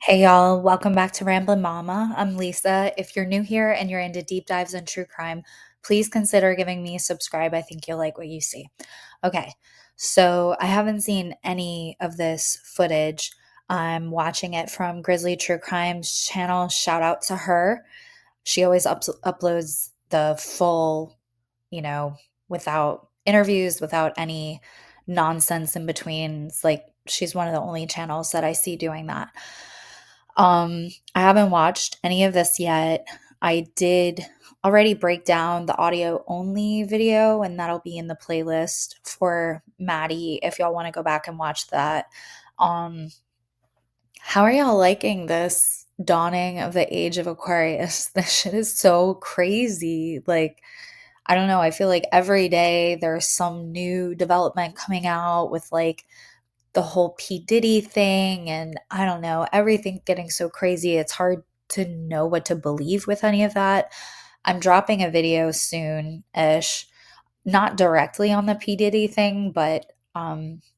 Hey y'all, welcome back to Ramblin' Mama. I'm Lisa. If you're new here and you're into deep dives in true crime, please consider giving me a subscribe. I think you'll like what you see. Okay, so I haven't seen any of this footage. I'm watching it from Grizzly True Crime's channel. Shout out to her. She always uploads the full, you know, without interviews, without any nonsense in between. It's like she's one of the only channels that I see doing that. I haven't watched any of this yet. I did already break down the audio only video, and that'll be in the playlist for Maddie if y'all want to go back and watch that. Um, how are y'all liking this dawning of the age of Aquarius? This shit is so crazy. Like, I don't know. I feel like every day there's some new development coming out with like the whole P. Diddy thing, and I don't know, everything getting so crazy. It's hard to know what to believe with any of that. I'm dropping a video soon ish, not directly on the P. Diddy thing, but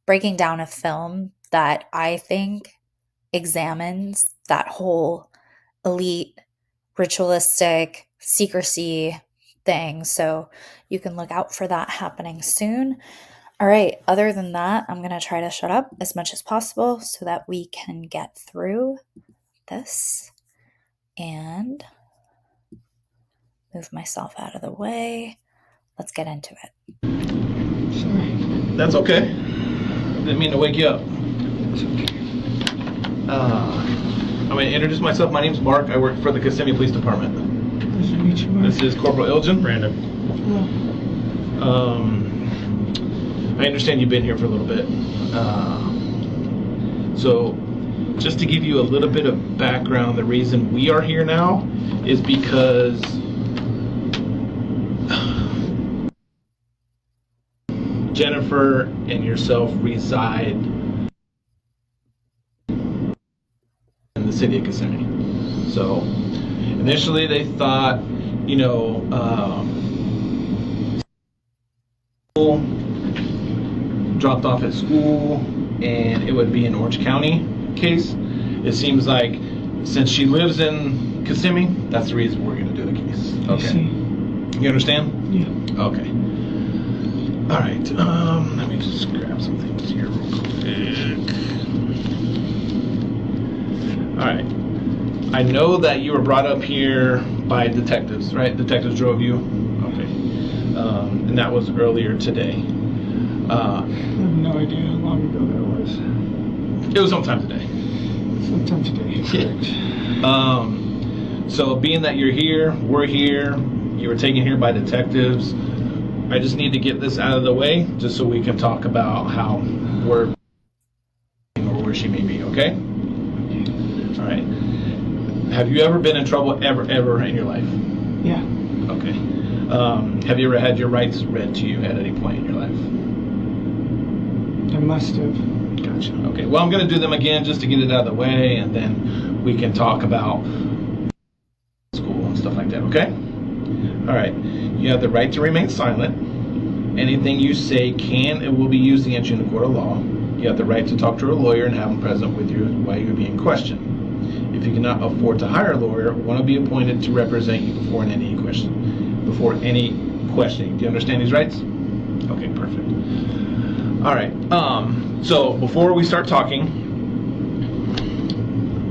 breaking down a film that I think examines that whole elite, ritualistic, secrecy thing. So you can look out for that happening soon. All right, other than that, I'm going to try to shut up as much as possible so that we can get through this and move myself out of the way. Let's get into it. Sorry. That's okay. Didn't mean to wake you up. It's okay. I'm going to introduce myself. My name's Mark. I work for the Kissimmee Police Department. Nice to meet you, Mark. This is Corporal Ilgen. Brandon. I understand you've been here for a little bit. So, just to give you a little bit of background, the reason we are here now is because Jennifer and yourself reside in the city of Kissimmee. So, initially they thought, dropped off at school and it would be an Orange County case. It seems like since she lives in Kissimmee, that's the reason we're going to do the case. Okay. You understand? Yeah. Okay. All right. Let me just grab some things here real quick. All right. I know that you were brought up here by detectives, right? Detectives drove you? Okay. And that was earlier today. I have no idea how long ago that was. It was sometime today. Sometime today, correct. So being that you're here, we're here, you were taken here by detectives, I just need to get this out of the way just so we can talk about how we're or where she may be, okay? All right. Have you ever been in trouble ever in your life? Yeah. Okay. Have you ever had your rights read to you at any point in your life? I must have. Gotcha. Okay. Well, I'm going to do them again just to get it out of the way, and then we can talk about school and stuff like that, okay? All right. You have the right to remain silent. Anything you say can and will be used against you in a court of law. You have the right to talk to a lawyer and have him present with you while you're being questioned. If you cannot afford to hire a lawyer, one will be appointed to represent you before any questioning. Do you understand these rights? Okay, perfect. All right. So before we start talking,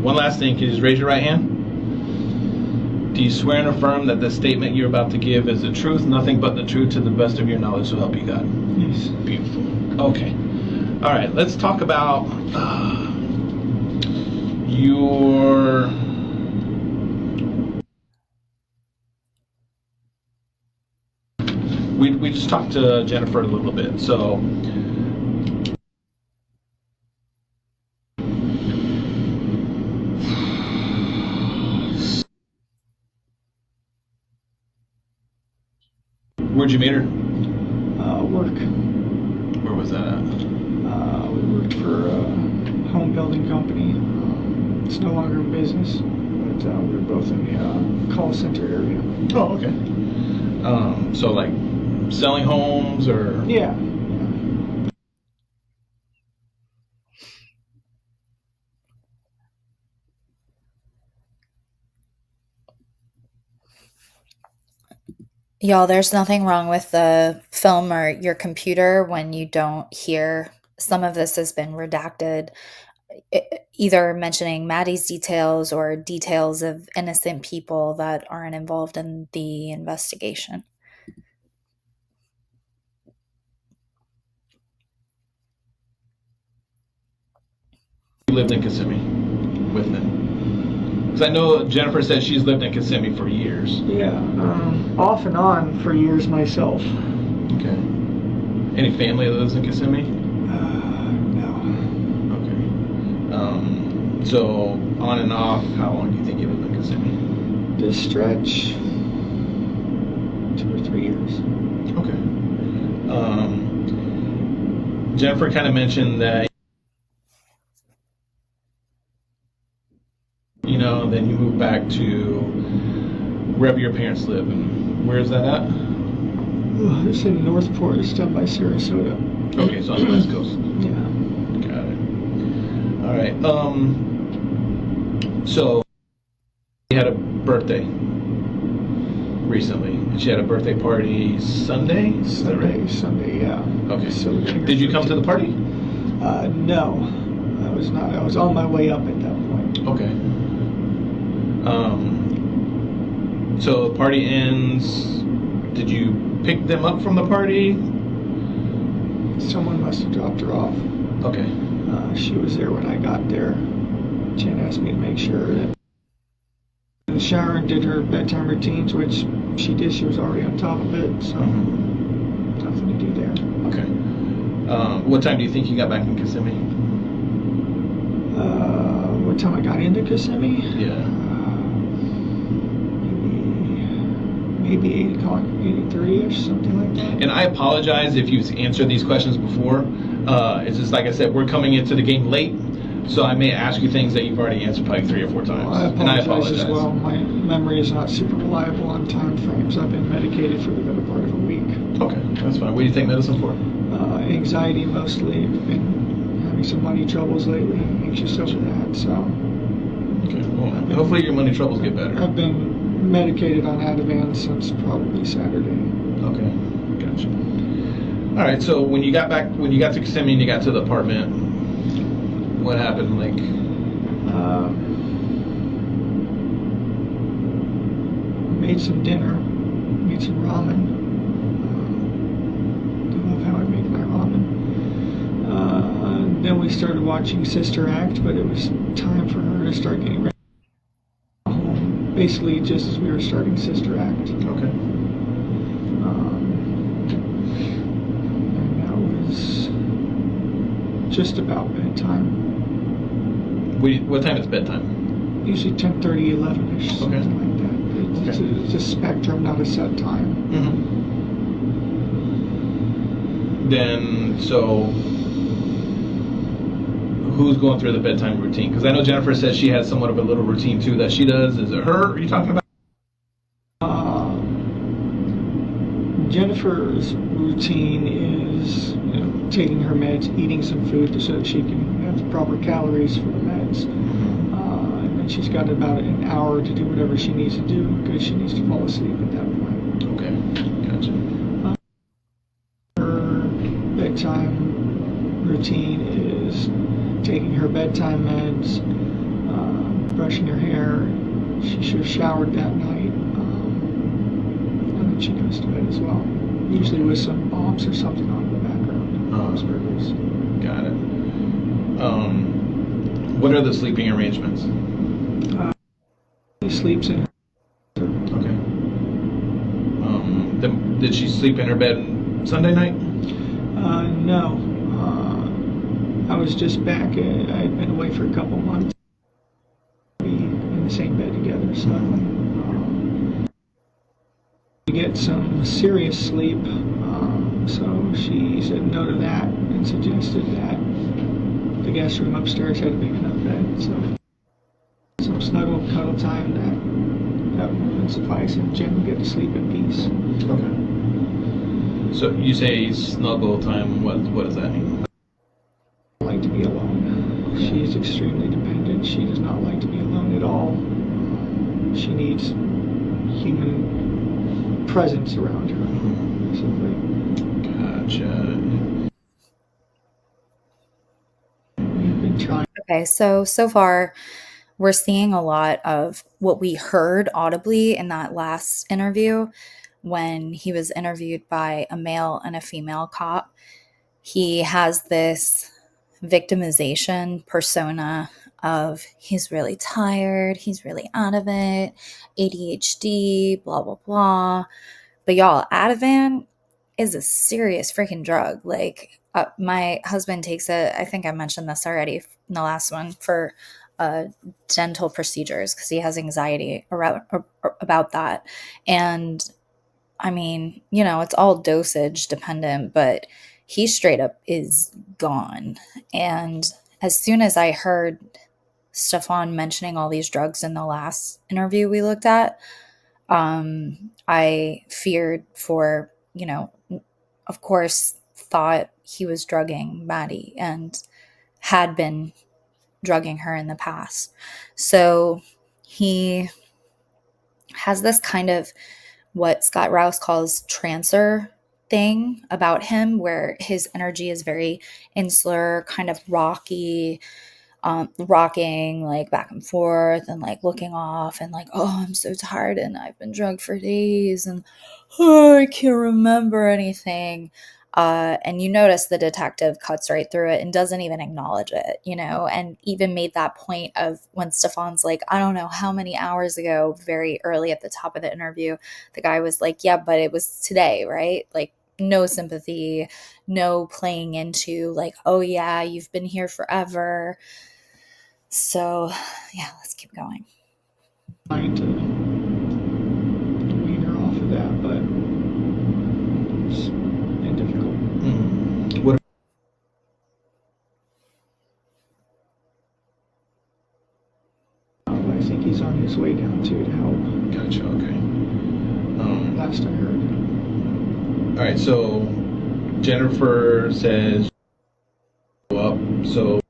one last thing. Can you just raise your right hand? Do you swear and affirm that the statement you're about to give is the truth, nothing but the truth, to the best of your knowledge, so help you God? Yes. Beautiful. Okay. All right. Let's talk about your... We just talked to Jennifer a little bit, so... Where'd you meet her? Work. Where was that at? We worked for a home building company. It's no longer in business, but we were both in the call center area. Oh, okay. So like selling homes or... Yeah. Y'all, there's nothing wrong with the film or your computer when you don't hear some of this has been redacted, either mentioning Maddie's details or details of innocent people that aren't involved in the investigation. You lived in Kissimmee with them? Because I know Jennifer said she's lived in Kissimmee for years. Yeah, off and on for years myself. Okay. Any family that lives in Kissimmee? No. Okay. So on and off, how long do you think you lived in Kissimmee? This stretch, 2 or 3 years. Okay. Jennifer kind of mentioned that, then you moved back to wherever your parents live. And where is that at? It's in Northport. It's down by Sarasota. Okay, so on the West Coast. Yeah. Got it. All right. So she had a birthday recently. And she had a birthday party Sunday? Is that right? Sunday, yeah. Okay. So did you come to the party? No, I was not. I was on my way up at that point. Okay. So the party ends. Did you pick them up from the party? Someone must have dropped her off. Okay. She was there when I got there. Jen asked me to make sure that in the shower and did her bedtime routines, which she did. She was already on top of it, so nothing to do there. Okay. What time do you think you got back in Kissimmee? What time I got into Kissimmee? Yeah. Maybe 8 o'clock, 8:30ish, something like that. And I apologize if you've answered these questions before. It's just like I said, we're coming into the game late, so I may ask you things that you've already answered probably 3 or 4 times. Well, I apologize as well. My memory is not super reliable on time frames. I've been medicated for the better part of a week. Okay, that's fine. What do you take medicine for? Anxiety mostly. I've been having some money troubles lately. Anxious over that, so. Okay, well, hopefully your money troubles get better. I've been medicated on Ativan since probably Saturday. Okay, gotcha. All right, so when you got to Kissimmee and you got to the apartment, what happened? Made some dinner, made some ramen. I love how I make my ramen. Then we started watching Sister Act, but it was time for her to start getting ready. Basically, just as we were starting Sister Act. Okay. And that was just about bedtime. What time is bedtime? Usually 10:30, 11ish, something Okay. like that. It's a spectrum, not a set time. Mm-hmm. Then, so who's going through the bedtime routine? Because I know Jennifer says she has somewhat of a little routine too that she does. Is it her? Are you talking about? Jennifer's routine is, taking her meds, eating some food so that she can have the proper calories for the meds. And then she's got about an hour to do whatever she needs to do because she needs to fall asleep at that point. Okay, gotcha. Her bedtime routine is taking her bedtime meds, brushing her hair. She should have showered that night. And then she goes to bed as well. Usually with some bombs or something on in the background. Bombs burgers. Got it. What are the sleeping arrangements? She sleeps in her. Okay. Did she sleep in her bed Sunday night? No. I was just back. I had been away for a couple months. We in the same bed together, so we get some serious sleep. So she said no to that and suggested that the guest room upstairs had a big enough bed. So some snuggle cuddle time that would suffice, and Jen would get to sleep in peace. Okay. So you say snuggle time. What does that mean? Like to be alone. She is extremely dependent. She does not like to be alone at all. She needs human presence around her. Gotcha. We've been trying. Okay, so far we're seeing a lot of what we heard audibly in that last interview when he was interviewed by a male and a female cop. He has this victimization persona of he's really tired, he's really out of it, ADHD, blah, blah, blah. But y'all, Ativan is a serious freaking drug. Like, my husband takes it. I think I mentioned this already in the last one for dental procedures because he has anxiety about that. And I mean, it's all dosage dependent, but he straight up is gone. And as soon as I heard Stephan mentioning all these drugs in the last interview we looked at, I feared for, of course, thought he was drugging Maddie and had been drugging her in the past. So he has this kind of what Scott Rouse calls trancer thing about him, where his energy is very insular, kind of rocky, rocking like back and forth and like looking off and like, oh, I'm so tired and I've been drugged for days and oh, I can't remember anything. And you notice the detective cuts right through it and doesn't even acknowledge it, and even made that point of when Stefan's like, I don't know how many hours ago, very early at the top of the interview, the guy was like, yeah, but it was today, right? Like, no sympathy, no playing into like, oh yeah, you've been here forever. So, yeah, let's keep going. Trying to wean her off of that, but it's been difficult. What? I think he's on his way down too to help. Gotcha. Okay. Last I heard. All right. So Jennifer says, "Go up." So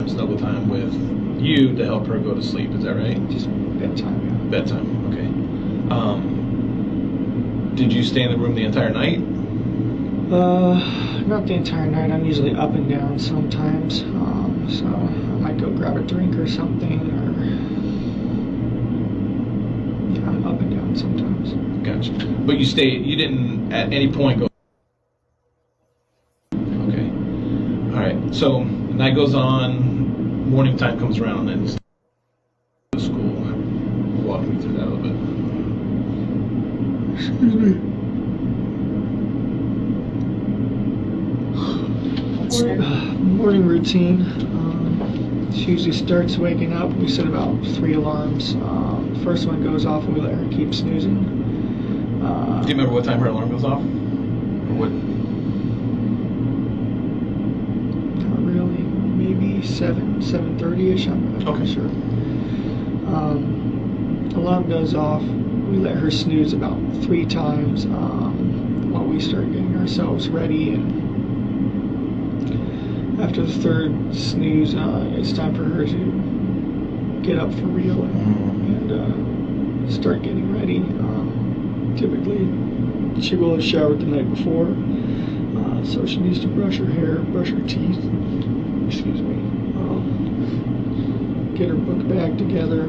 snuggle time with you to help her go to sleep. Is that right? Just bedtime. Yeah. Bedtime. Okay. Did you stay in the room the entire night? Not the entire night. I'm usually up and down sometimes. So I might go grab a drink or something, or yeah, I'm up and down sometimes. Gotcha. But you didn't at any point go. Okay. All right. So night goes on, morning time comes around, and it's school. Walk me through that a little bit. Excuse me. Morning routine. She usually starts waking up. We set about 3 alarms. First one goes off and we let her keep snoozing. Do you remember what time her alarm goes off? Or what? Not really. Maybe 7:30ish. I'm not sure. Alarm goes off. We let her snooze about 3 times while we start getting ourselves ready. And after the 3rd snooze, it's time for her to get up for real and start getting ready. Typically, she will have showered the night before, so she needs to brush her hair, brush her teeth, excuse me, get her book bag together,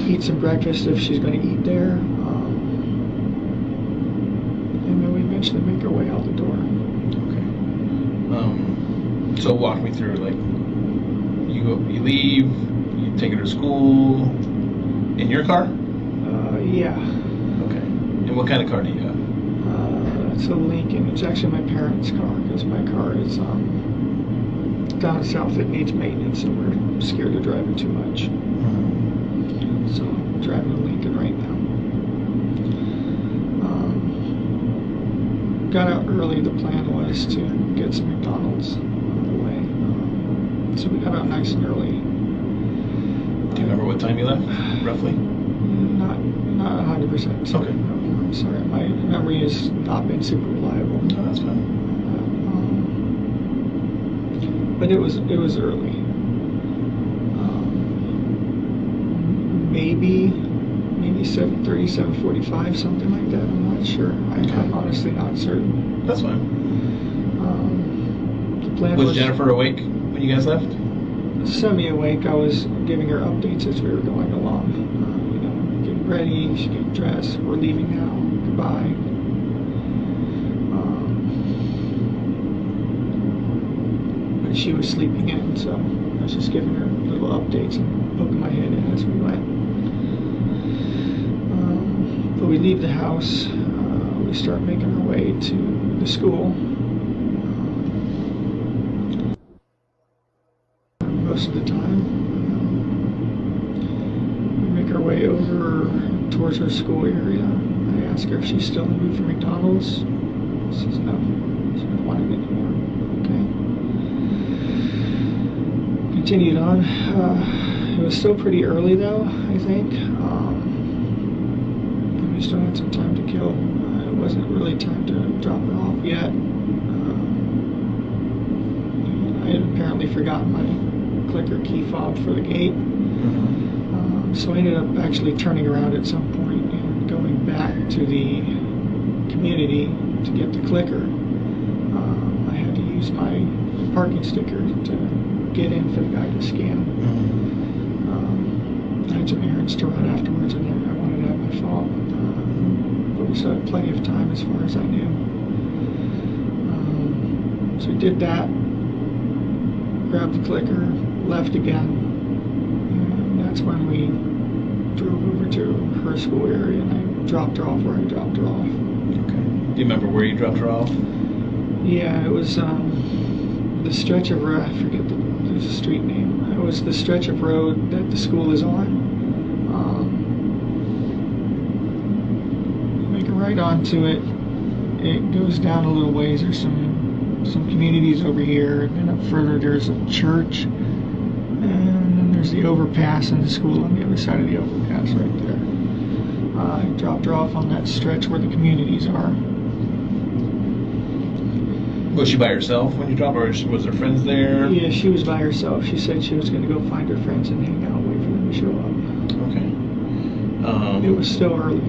eat some breakfast if she's going to eat there, and then we eventually make our way out the door. Okay. So walk me through, like, you leave, you take her to school in your car? Yeah. Okay. And what kind of car do you have? It's a Lincoln. It's actually my parents' car because my car is down south. It needs maintenance, and we're scared to drive it too much. So I'm driving a Lincoln right now. Got out early. The plan was to get some McDonald's on the way. So we got out nice and early. Do you remember what time you left, roughly? Not 100%. Okay. I'm sorry. My memory has not been super reliable. No, that's fine. But it was early. Maybe 7:30, 7:45, something like that. I'm not sure. I'm honestly not certain. That's fine. The plan Was Jennifer awake when you guys left? Semi-awake. I was giving her updates as we were going along. Getting ready, she's getting dressed. We're leaving now. Goodbye. But she was sleeping in, so I was just giving her little updates and poking my head in as we went. But we leave the house. We start making our way to the school. Most of the time, we make our way over towards her school area. I ask her if she's still in the mood for McDonald's. She says no, she doesn't want it anymore. Okay. Continued on. It was still pretty early though, I think. We still had some time to kill. It wasn't really time to drop her off yet. I had apparently forgotten my clicker key fob for the gate. So I ended up actually turning around at some point and going back to the community to get the clicker. I had to use my parking sticker to get in for the guy to scan. I had some errands to run afterwards, and I wanted to have my phone. But we still had plenty of time as far as I knew. So we did that, grabbed the clicker, left again, and that's when we drove over to her school area and I dropped her off where I dropped her off. Okay. Do you remember where you dropped her off? Yeah, it was the stretch of road, I forget there's a street name. It was the stretch of road that the school is on. Make a right onto it. It goes down a little ways. There's some communities over here, and then up further there's a church, and then there's the overpass and the school on the other side of the overpass right there. I dropped her off on that stretch where the communities are. Was she by herself when you dropped her, or was her friends there? Yeah, she was by herself. She said she was going to go find her friends and hang out, wait for them to show up. Okay. It was still early.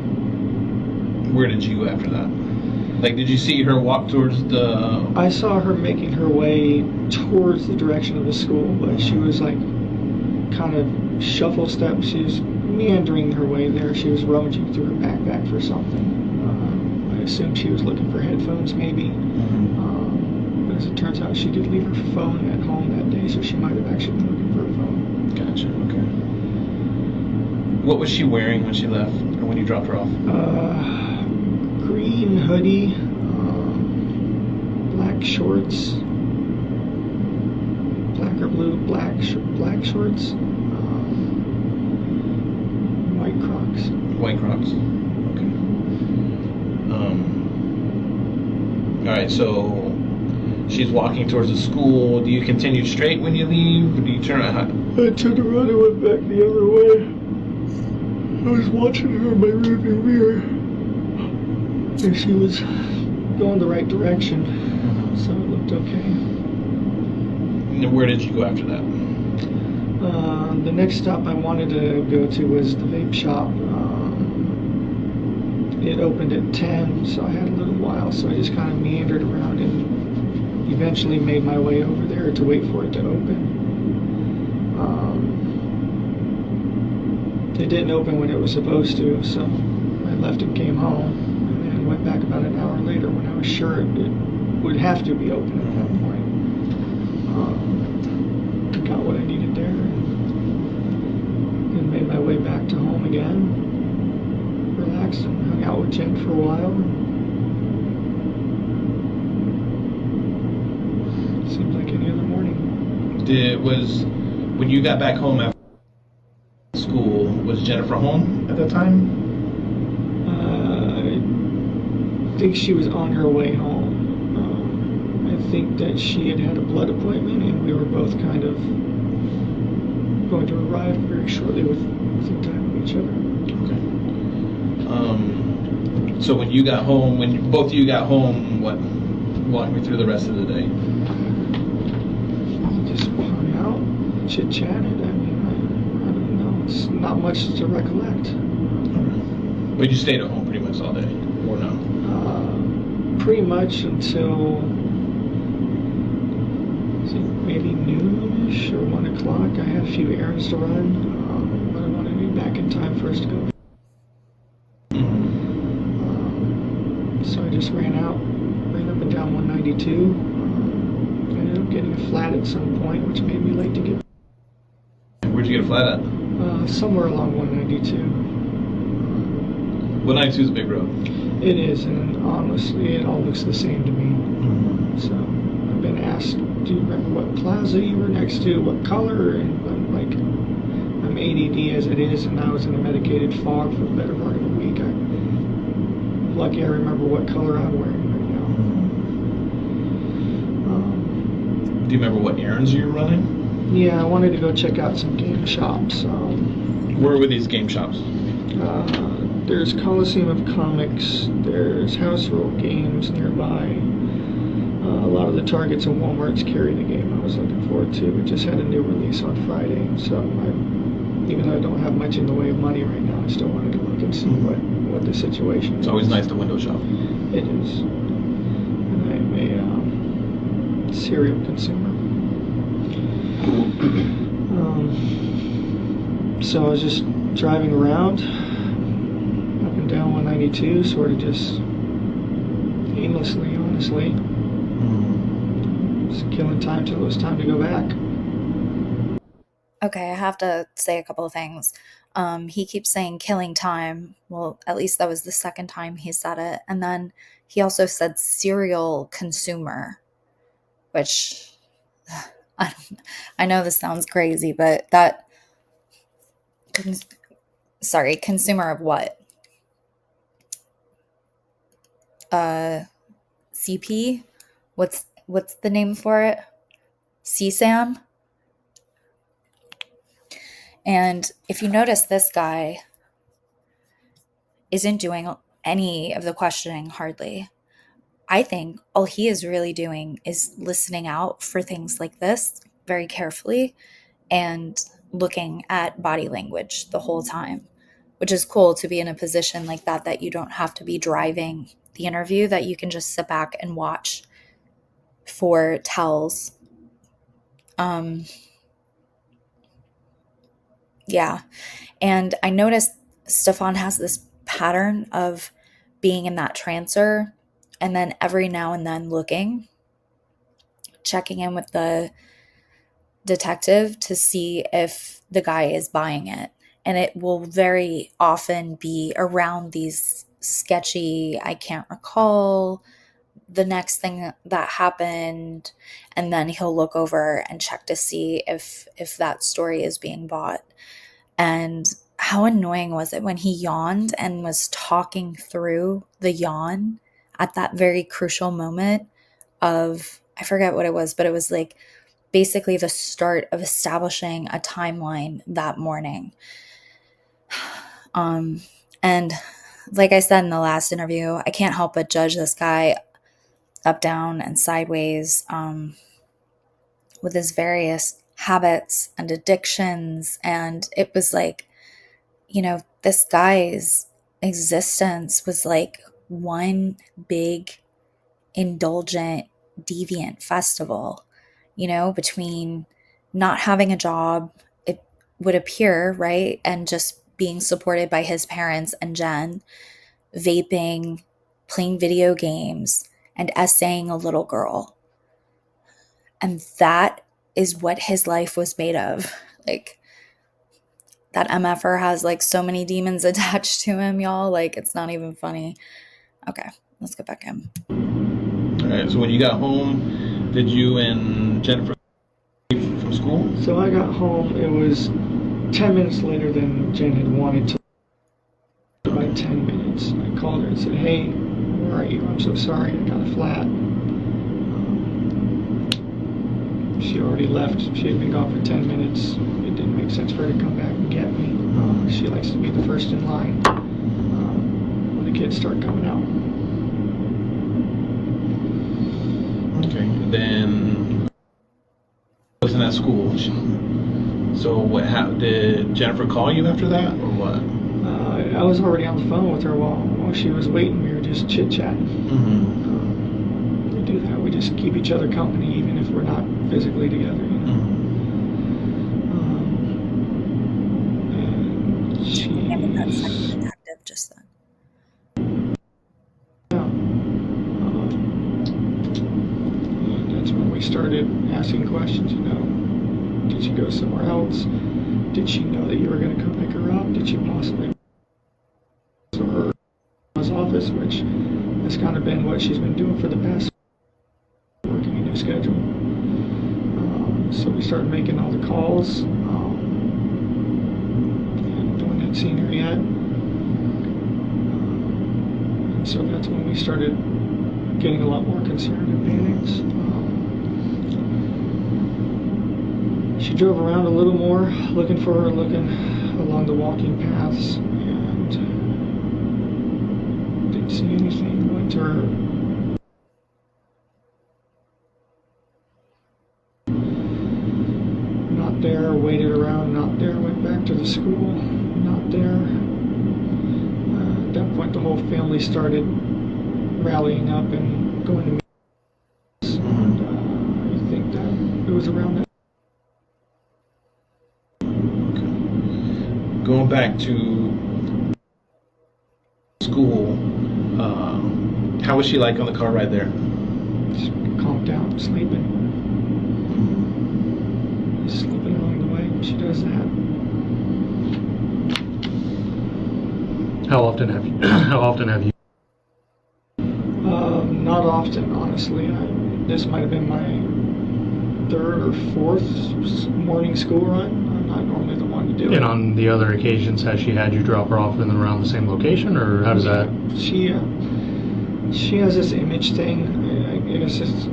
Where did you go after that? Like, did you see her walk towards the... I saw her making her way towards the direction of the school, but she was like kind of shuffle steps. She was meandering her way there. She was rummaging through her backpack for something. I assumed she was looking for headphones maybe. But as it turns out, she did leave her phone at home that day, so she might have actually been looking for her phone. Gotcha, okay. What was she wearing when she left, or when you dropped her off? Green hoodie, black shorts, black or blue, black shorts, white Crocs. White Crocs. Okay. All right. So she's walking towards the school. Do you continue straight when you leave? Or do you turn around? I turned around and went back the other way. I was watching her in my rearview mirror, and she was going the right direction, so it looked okay. And where did you go after that? The next stop I wanted to go to was the vape shop. It opened at 10, so I had a little while, so I just kind of meandered around and eventually made my way over there to wait for it to open. It didn't open when it was supposed to, so I left and came home, and then went back about an hour later when I was sure it would have to be open at that point. Got what I needed there, and made my way back to home again. Relaxed and hung out with Jen for a while. It seemed like any other morning. When you got back home after school, was Jennifer home at that time? I think she was on her way home. I think that she had a blood appointment, and we were both kind of going to arrive very shortly with some time with each other. Okay. So when you got home, both of you got home, what? Walk me through the rest of the day. Just hung out, chit-chatted. I mean, I don't know. It's not much to recollect. Okay. But you stayed at home pretty much all day, or no? Pretty much until maybe noonish or 1 o'clock. I had a few errands to run, but I wanted to be back in time for us to go. So I just ran up and down 192. I ended up getting a flat at some point, which made me late to get. Where'd you get a flat at? Somewhere along 192. 192 is a big road. It is, and honestly, it all looks the same to me. So I've been asked, do you remember what plaza you were next to, what color? And I'm like, I'm ADD as it is, and I was in a medicated fog for the better part of a week. I'm lucky I remember what color I'm wearing right now. Do you remember what errands you were running? Yeah, I wanted to go check out some game shops. Where were these game shops? There's Coliseum of Comics, there's House Rule Games nearby. A lot of the Targets and Walmarts carry the game I was looking forward to. It just had a new release on Friday, so even though I don't have much in the way of money right now, I still wanted to look and see what the situation is. It's always nice to window shop. It is. And I'm a serial consumer. So I was just driving around up and down 192, sort of just aimlessly, honestly. Just killing time till it was time to go back. Okay, I have to say a couple of things. He keeps saying killing time. Well, at least that was the second time he said it. And then he also said serial consumer, which I know this sounds crazy, but consumer of what? CP? What's the name for it? CSAM? And if you notice, this guy isn't doing any of the questioning hardly. I think all he is really doing is listening out for things like this very carefully and looking at body language the whole time, which is cool to be in a position like that you don't have to be driving the interview, that you can just sit back and watch for tells. Yeah. And I noticed Stephan has this pattern of being in that trancer and then every now and then checking in with the detective to see if the guy is buying it. And it will very often be around these sketchy, I can't recall the next thing that happened, and then he'll look over and check to see if that story is being bought. And how annoying was it when he yawned and was talking through the yawn at that very crucial moment of, I forget what it was, but it was like basically the start of establishing a timeline that morning. And like I said in the last interview, I can't help but judge this guy up, down, and sideways with his various habits and addictions. And it was like, this guy's existence was like one big indulgent deviant festival, between not having a job, it would appear, right, and just being supported by his parents and Jen, vaping, playing video games, and essaying a little girl. And that is what his life was made of. Like, that MFR has like so many demons attached to him, y'all. Like, it's not even funny. Okay, let's get back in. All right, so when you got home, did you and Jennifer leave from school? So I got home, it was 10 minutes later than Jen had wanted to. By 10 minutes, I called her and said, hey, where are you? I'm so sorry, I got a flat. She already left. She had been gone for 10 minutes. It didn't make sense for her to come back and get me. She likes to be the first in line when the kids start coming out. Okay, then wasn't at school. So what happened? Did Jennifer call you after that, or what? I was already on the phone with her while she was waiting. We were just chit-chatting. We do that. We just keep each other company even if we're not physically together. And Yeah, but that's like she's... detective just then. Yeah. And that's when we started asking questions, Did she go somewhere else? Did she know that you were going to come pick her up? Did she possibly go to her office, which has kind of been what she's been doing for the past, working a new schedule. So we started making all the calls. And no one had seen her yet. And so that's when we started getting a lot more concerned and panicked. She drove around a little more, looking for her, looking along the walking paths, and didn't see anything. Went to her not there, waited around, not there, went back to the school, not there. At that point, the whole family started rallying up and going to meetings, and I think that it was around that. Going back to school, how was she like on the car ride there? Just calmed down, sleeping. Sleeping along the way. She does that. How often have you? Not often, honestly. This might have been my third or fourth morning school run. I'm not normally the one to do it. And on the other occasions, has she had you drop her off in and around the same location, or how does that? She has this image thing. I guess it's,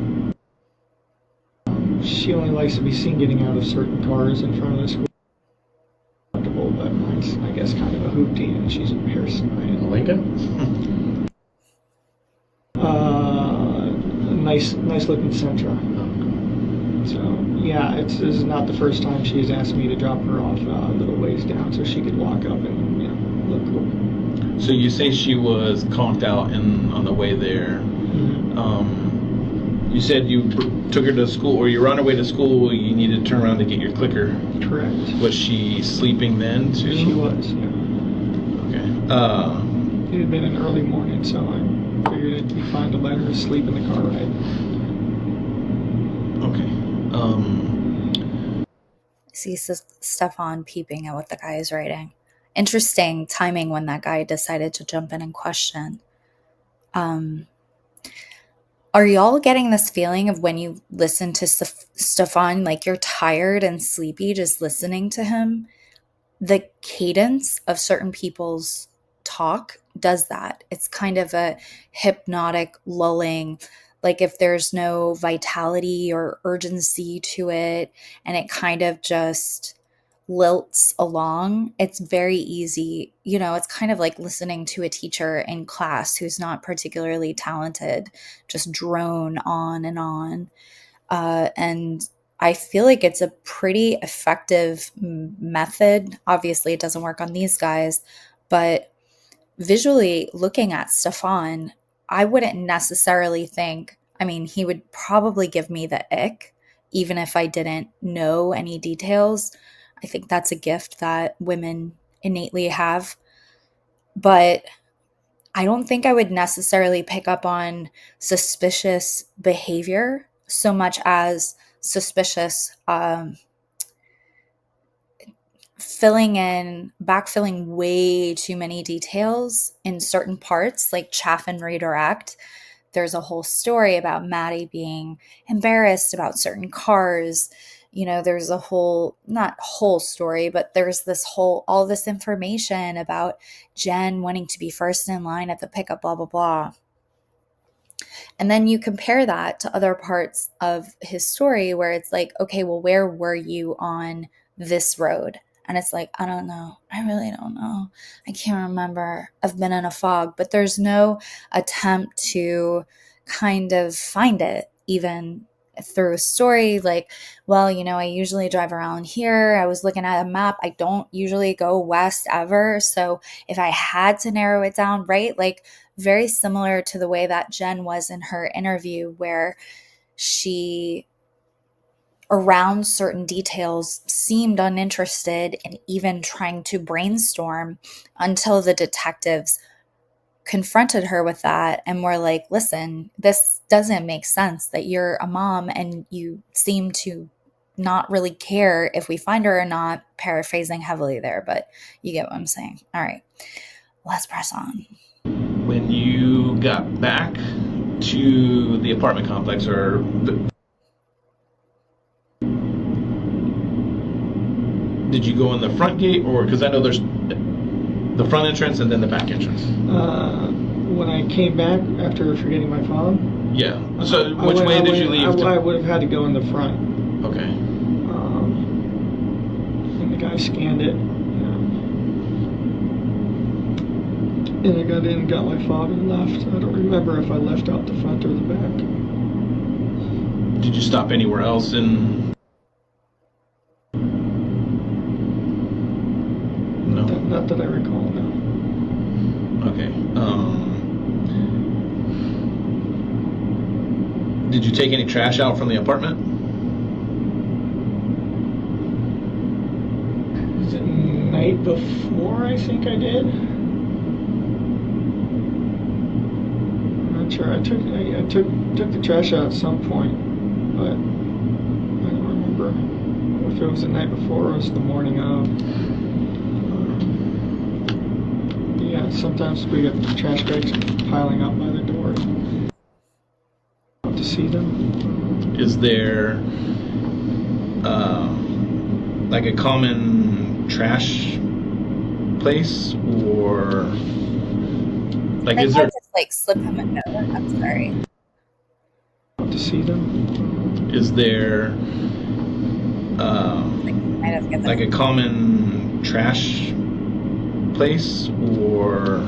she only likes to be seen getting out of certain cars in front of the school. But mine's, I guess, kind of a hoopty, and she's embarrassed by it. A Lincoln? Nice looking Sentra. So yeah, this is not the first time she's asked me to drop her off a little ways down so she could walk up and look cool. So you say she was conked out on the way there. You said you took her to school, or you were on her way to school. You needed to turn around to get your clicker. Correct. Was she sleeping then too? She was. Yeah. Okay. It had been an early morning, so I figured it'd be fine to let her sleep in the car ride. Okay. See Stephan peeping at what the guy is writing. Interesting timing when that guy decided to jump in and question. Are y'all getting this feeling of when you listen to Stephan, like you're tired and sleepy just listening to him? The cadence of certain people's talk does that. It's kind of a hypnotic lulling, like if there's no vitality or urgency to it, and it kind of just lilts along. It's very easy. It's kind of like listening to a teacher in class who's not particularly talented, just drone on and on. And I feel like it's a pretty effective method. Obviously, it doesn't work on these guys, but visually looking at Stephan, I wouldn't necessarily think, he would probably give me the ick, even if I didn't know any details. I think that's a gift that women innately have. But I don't think I would necessarily pick up on suspicious behavior so much as suspicious backfilling way too many details in certain parts, like chaff and redirect. There's a whole story about Maddie being embarrassed about certain cars. There's a whole, not whole story, but there's all this information about Jen wanting to be first in line at the pickup, blah, blah, blah. And then you compare that to other parts of his story where it's like, okay, well, where were you on this road? And it's like, I don't know. I really don't know. I can't remember. I've been in a fog, but there's no attempt to kind of find it even through a story like, well, I usually drive around here. I was looking at a map. I don't usually go west ever. So if I had to narrow it down, right? Like very similar to the way that Jen was in her interview, where she, around certain details, seemed uninterested and even trying to brainstorm until the detectives confronted her with that and were like, listen, this doesn't make sense that you're a mom and you seem to not really care if we find her or not. Paraphrasing heavily there, but you get what I'm saying. All right, let's press on. When you got back to the apartment complex, did you go in the front gate, or because I know there's the front entrance and then the back entrance? When I came back after forgetting my phone, Yeah. So which way did you leave? I would have had to go in the front. Okay. And the guy scanned it. And I got in and got my fob and left. I don't remember if I left out the front or the back. Did you stop anywhere else in? No. Not that I recall, no. Okay. Did you take any trash out from the apartment? The night before, I think I did. I'm not sure. I took the trash out at some point, but I don't remember if it was the night before or it was the morning of. Yeah, sometimes we get trash bags piling up by the door. To see them. Is there like a common trash place, or like is there? Just like slip him a note. I'm sorry. To see them. Is there like a common trash place, or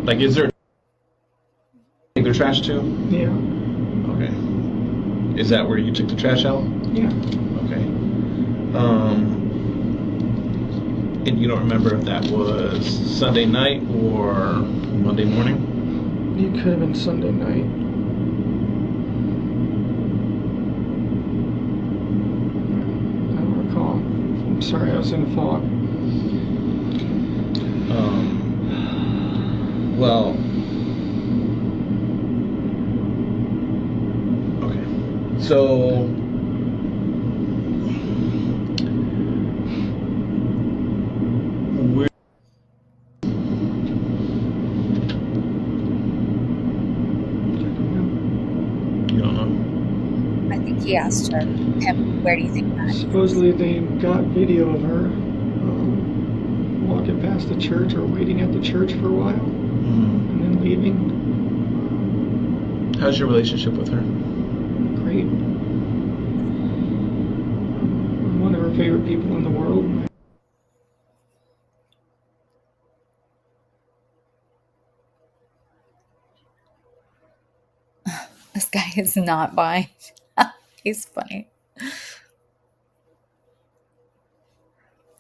like is there? Take their trash too? Yeah. Okay. Is that where you took the trash out? Yeah. Okay. And you don't remember if that was Sunday night or Monday morning? It could have been Sunday night. I don't recall. I'm sorry, I was in fog. Well, okay. So He asked him, where do you think that? Supposedly they got video of her walking past the church or waiting at the church for a while and then leaving. How's your relationship with her? Great. I'm one of her favorite people in the world. This guy is not buying. He's funny.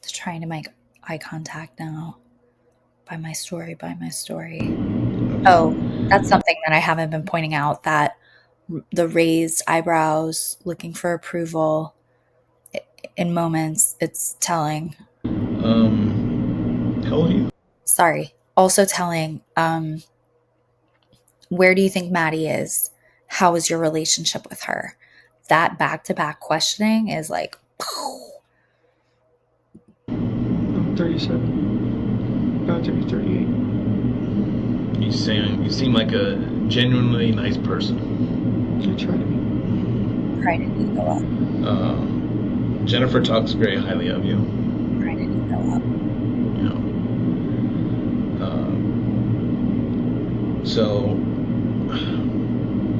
Just trying to make eye contact now. By my story. Oh, that's something that I haven't been pointing out, that the raised eyebrows, looking for approval in moments, it's telling. How old are you? Sorry. Also telling, where do you think Maddie is? How is your relationship with her? That back-to-back questioning is like, I'm 37. About to be 38. You seem like a genuinely nice person. I try to be. Pride and ego up. Jennifer talks very highly of you. Pride and ego up. So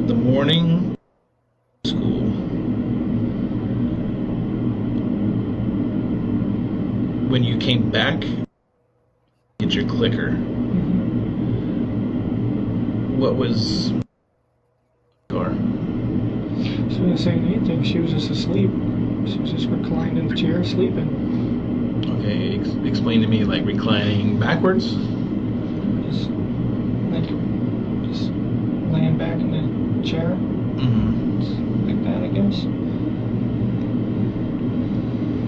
the morning school, when you came back, get your clicker. What was your? She wasn't saying anything. She was just asleep. She was just reclined in the chair, sleeping. Okay, explain to me, like reclining backwards? Just laying back in the chair. Just like that, I guess.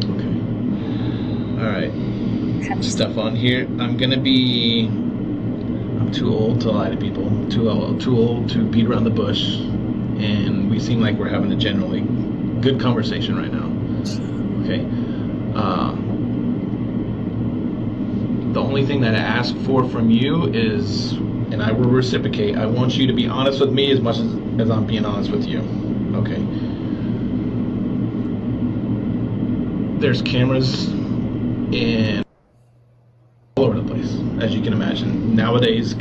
Okay. All right. Stephan, here I'm too old to lie to people. Too old to beat around the bush, and we seem like we're having a generally good conversation right now. Okay. The only thing that I ask for from you is, and I will reciprocate, I want you to be honest with me as much as I'm being honest with you. Okay. There's cameras in all over the place, as you can imagine. Nowadays,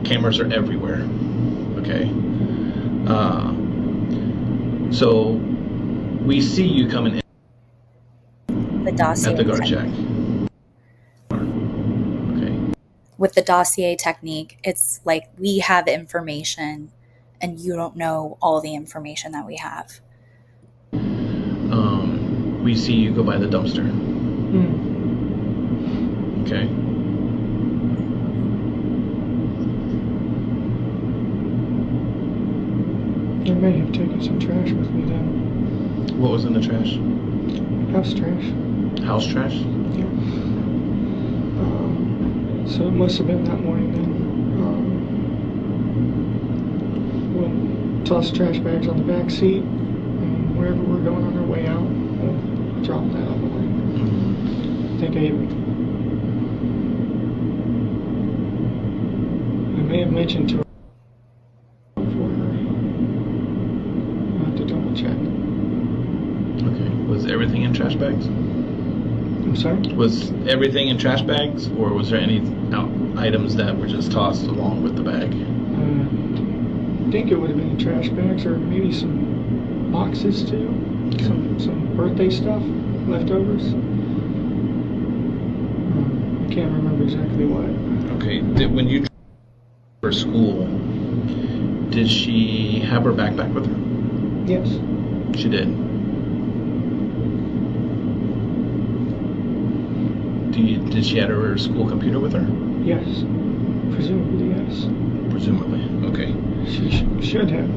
cameras are everywhere. Okay. So we see you coming in The dossier at the guard check. with the dossier technique, it's like we have information and you don't know all the information that we have. We see you go by the dumpster. Okay. I may have taken some trash with me then. What was in the trash? House trash. House trash? Yeah. So it must have been that morning then. We'll toss trash bags on the back seat, and wherever we're going on our way out, we'll drop that on the way. I think I may have mentioned to her before her. I'll have to double check. Okay. Was everything in trash bags? I'm sorry? Was everything in trash bags, or was there any items that were just tossed along with the bag? I think it would have been in trash bags, or maybe some boxes too. Okay. Some birthday stuff, leftovers. I can't remember exactly what. Okay. When you for school, did she have her backpack with her? Yes. She did. Did she have her school computer with her? Yes. Presumably, yes. Presumably. Okay. She should have.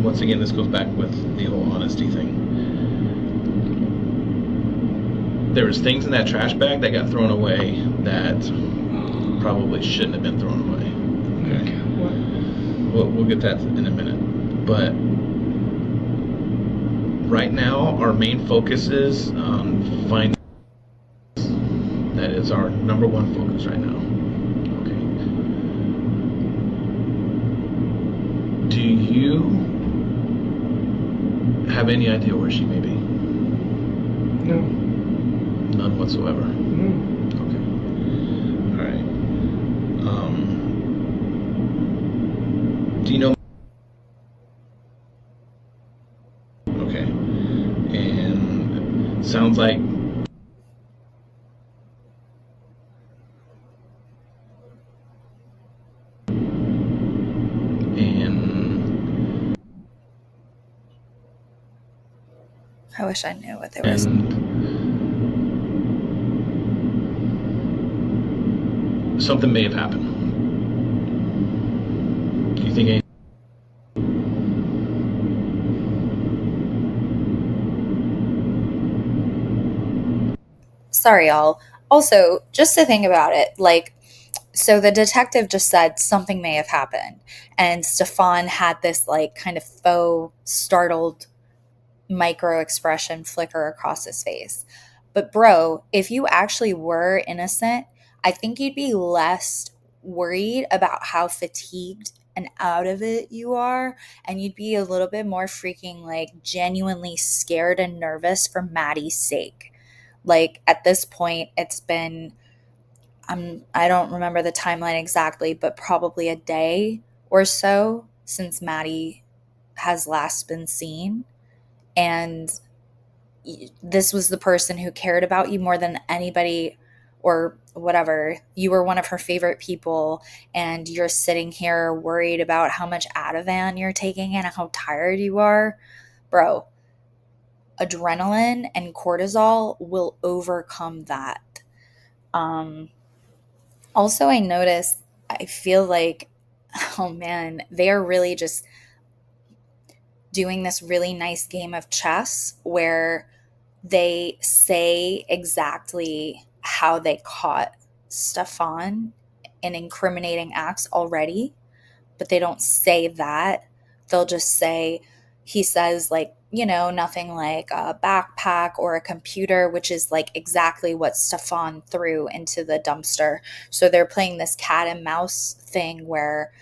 Once again, this goes back with the whole honesty thing. There was things in that trash bag that got thrown away that probably shouldn't have been thrown away. Okay. We'll get that in a minute. But right now, our main focus is on finding. That is our number one focus right now. Okay. Do you have any idea where she may be? No. None whatsoever. No. Okay. All right. Do you know? Okay. And sounds like. And. I wish I knew what they were. Something may have happened. Do you think anything? Sorry, y'all. Also, just to think about it, like, so the detective just said something may have happened, and Stephan had this like kind of faux startled micro expression flicker across his face. But bro, if you actually were innocent, I think you'd be less worried about how fatigued and out of it you are, and you'd be a little bit more freaking like genuinely scared and nervous for Maddie's sake. Like at this point, it's been I don't remember the timeline exactly, but probably a day or so since Maddie has last been seen. And this was the person who cared about you more than anybody or whatever. You were one of her favorite people, and you're sitting here worried about how much Ativan you're taking and how tired you are. Bro, adrenaline and cortisol will overcome that. Um, Also, I noticed, I feel like, oh man, they are really just doing this really nice game of chess where they say exactly how they caught Stefan in incriminating acts already, but they don't say that. They'll just say, he says, like, nothing like a backpack or a computer, which is like exactly what Stefan threw into the dumpster. So they're playing this cat and mouse thing where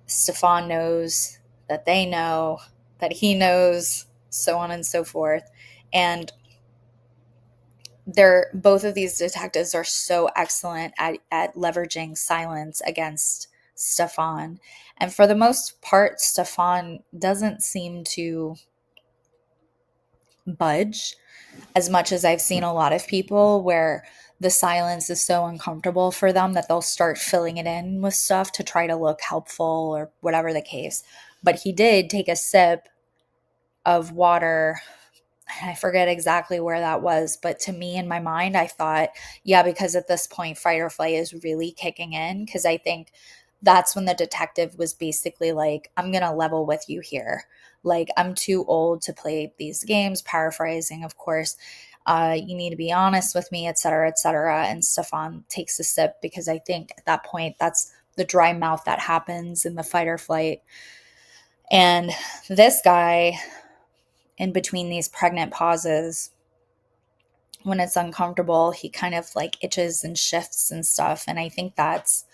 Stefan knows that they know that he knows, so on and so forth. And they're both of these detectives are so excellent at leveraging silence against Stefan. And for the most part, Stefan doesn't seem to budge as much as I've seen a lot of people where the silence is so uncomfortable for them that they'll start filling it in with stuff to try to look helpful or whatever the case. But he did take a sip of water. I forget exactly where that was, but to me in my mind, I thought, yeah, because at this point, fight or flight is really kicking in. Because I think that's when the detective was basically like, I'm going to level with you here. Like, I'm too old to play these games, paraphrasing, of course. You need to be honest with me, et cetera, et cetera. And Stefan takes a sip because I think at that point, that's the dry mouth that happens in the fight or flight. And this guy, in between these pregnant pauses, when it's uncomfortable, he kind of like itches and shifts and stuff. And I think that's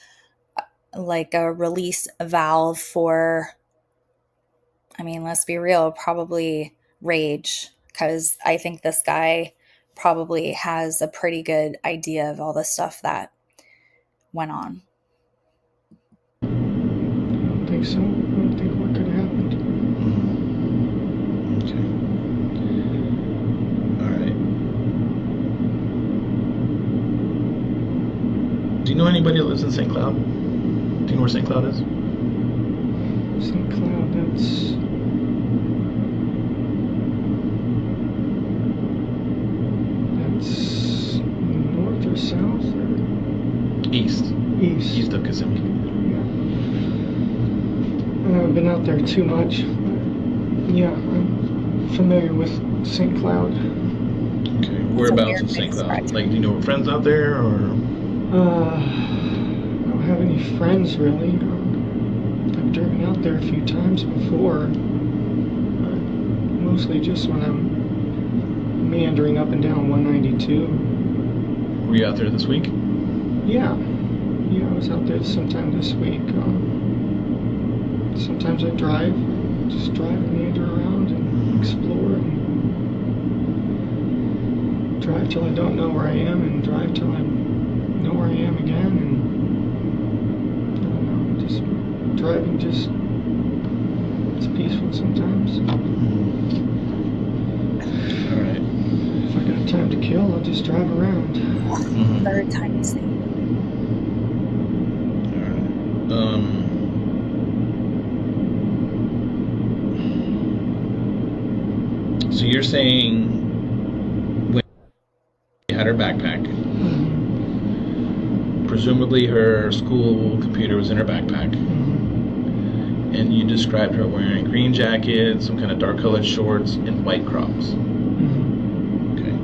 like a release valve for, I mean, let's be real, probably rage. Because I think this guy probably has a pretty good idea of all the stuff that went on. I don't think so. I don't think what could have happened. Okay. All right. Do you know anybody that lives in St. Cloud? Do you know where St. Cloud is? St. Cloud, that's north or south or East. east? East of Kissimmee. Yeah. I haven't been out there too much. But yeah, I'm familiar with St. Cloud. Okay. Whereabouts in St. Cloud? Like, do you know friends out there, or? I don't have any friends really. I've driven out there a few times before. Mostly just when I'm meandering up and down 192. Were you out there this week? Yeah. Yeah, I was out there sometime this week. Sometimes I just drive and meander around and explore and drive till I don't know where I am and drive till I know where I am again, and I don't know, just driving it's peaceful sometimes. All right. If I got time to kill, I'll just drive around. Third time you say. All right. So you're saying when she had her backpack, presumably her school computer was in her backpack, and you described her wearing a green jacket, some kind of dark colored shorts, and white Crocs. Okay.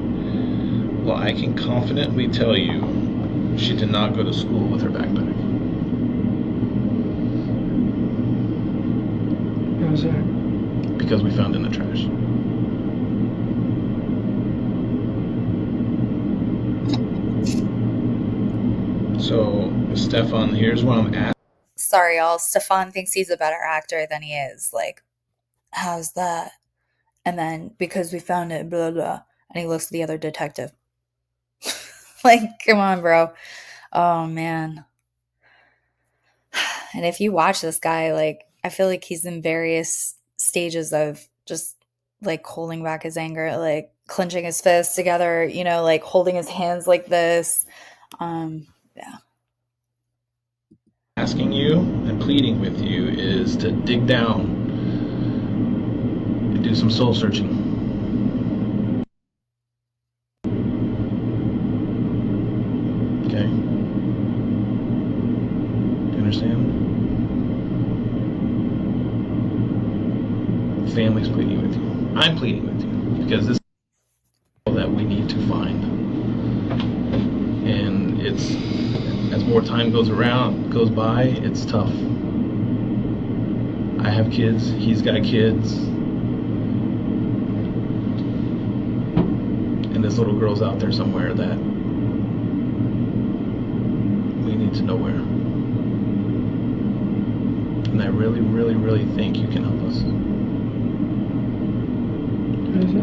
Well, I can confidently tell you she did not go to school with her backpack. How's that? Because we found it in the trash. So, Stefan, here's what I'm asking. Sorry, y'all. Stefan thinks he's a better actor than he is. Like, how's that? And then, because we found it, blah, blah. And he looks at the other detective. Like, come on, bro. Oh, man. And if you watch this guy, like, I feel like he's in various stages of just like holding back his anger, like clenching his fists together, like holding his hands like this. Yeah. Asking you and pleading with you is to dig down and do some soul searching. Okay? Do you understand? Family's pleading with you. I'm pleading with you because this is that we need to find. And it's as more time goes by, it's tough. I have kids, he's got kids, and this little girl's out there somewhere that we need to know where. And I really, really, really think you can help us.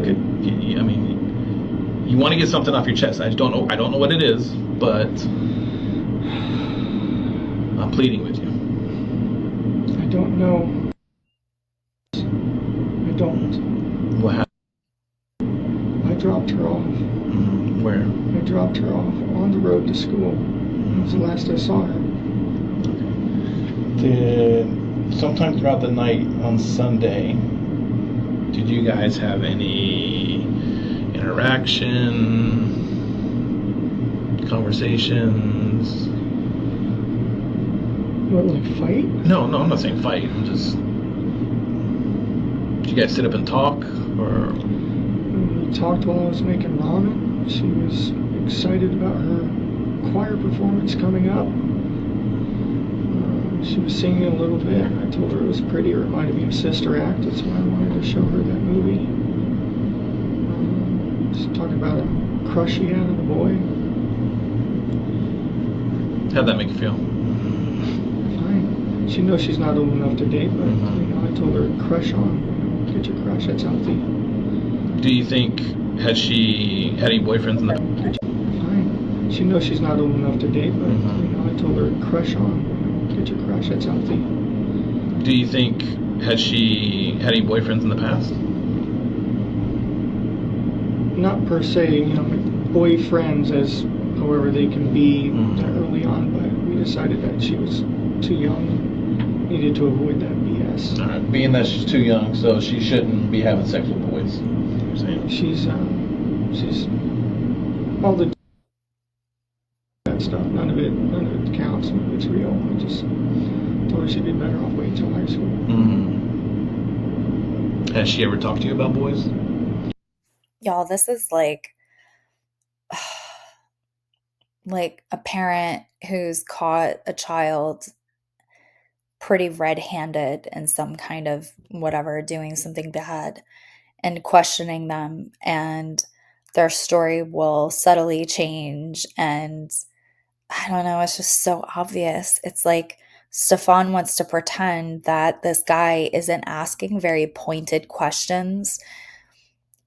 Okay. I mean, you want to get something off your chest. I don't know what it is, but I'm pleading with you. I don't know. I don't. What happened? I dropped her off. Where? I dropped her off on the road to school. That was the last I saw her. Sometime throughout the night on Sunday, did you guys have any interaction, conversations? What, like fight? No, I'm not saying fight. I'm just. Did you guys sit up and talk, or? We talked while I was making ramen. She was excited about her choir performance coming up. She was singing a little bit. I told her it was pretty. It reminded me of Sister Act. That's why I wanted to show her that movie. Just talking about a crush she had on the boy. How'd that make you feel? Fine. She knows she's not old enough to date, but I told her crush on. Get your crush. That's healthy. Do you think has she had any boyfriends in the? Fine. She knows she's not old enough to date, but I told her crush on. Get your crush. That's healthy. Do you think has she had any boyfriends in the past? Not per se, boyfriends as however they can be early on, but we decided that she was too young, needed to avoid that BS. All right. Being that she's too young, so she shouldn't be having sex with boys. You're saying? She's all the that stuff. None of it counts. None of it's real. I just told her she'd be better off waiting until high school. Has she ever talked to you about boys? Y'all, this is like a parent who's caught a child pretty red-handed in some kind of whatever, doing something bad, and questioning them, and their story will subtly change. And I don't know, it's just so obvious. It's like Stephan wants to pretend that this guy isn't asking very pointed questions,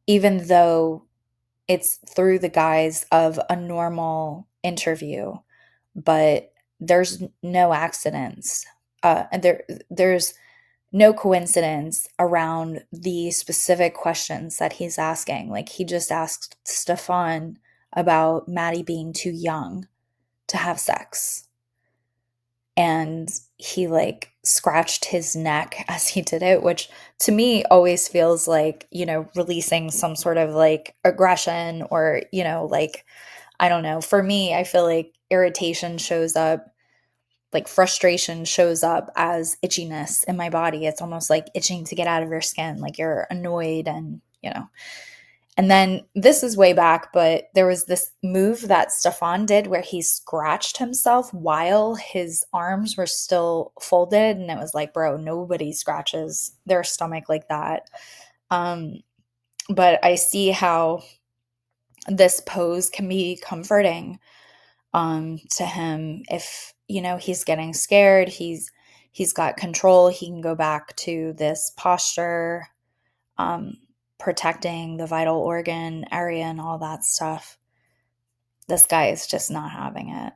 even though it's through the guise of a normal interview. But there's no accidents. And there's no coincidence around the specific questions that he's asking. Like, he just asked Stephan about Maddie being too young to have sex. And he like scratched his neck as he did it, which to me always feels like, releasing some sort of like aggression, or, like, I don't know. For me, I feel like irritation shows up, like frustration shows up as itchiness in my body. It's almost like itching to get out of your skin, like you're annoyed. And then this is way back, but there was this move that Stephan did where he scratched himself while his arms were still folded. And it was like, bro, nobody scratches their stomach like that. But I see how this pose can be comforting to him. If, he's getting scared, he's got control, he can go back to this posture, protecting the vital organ area and all that stuff. This guy is just not having it.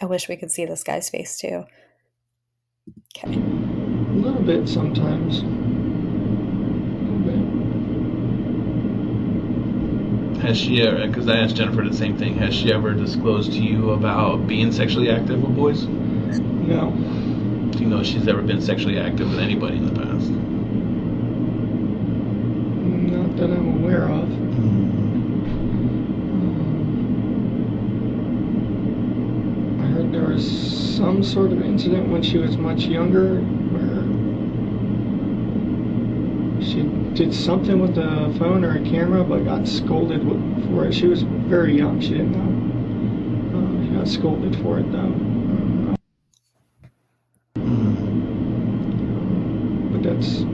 I wish we could see this guy's face too. Okay. A little bit sometimes. A little bit. Has she ever, because I asked Jennifer the same thing, has she ever disclosed to you about being sexually active with boys? No. Do you know if she's ever been sexually active with anybody in the past? Not that I'm aware of. I heard there was some sort of incident when she was much younger where she did something with the phone or a camera but got scolded for it. She was very young. She didn't know. She got scolded for it though. But it's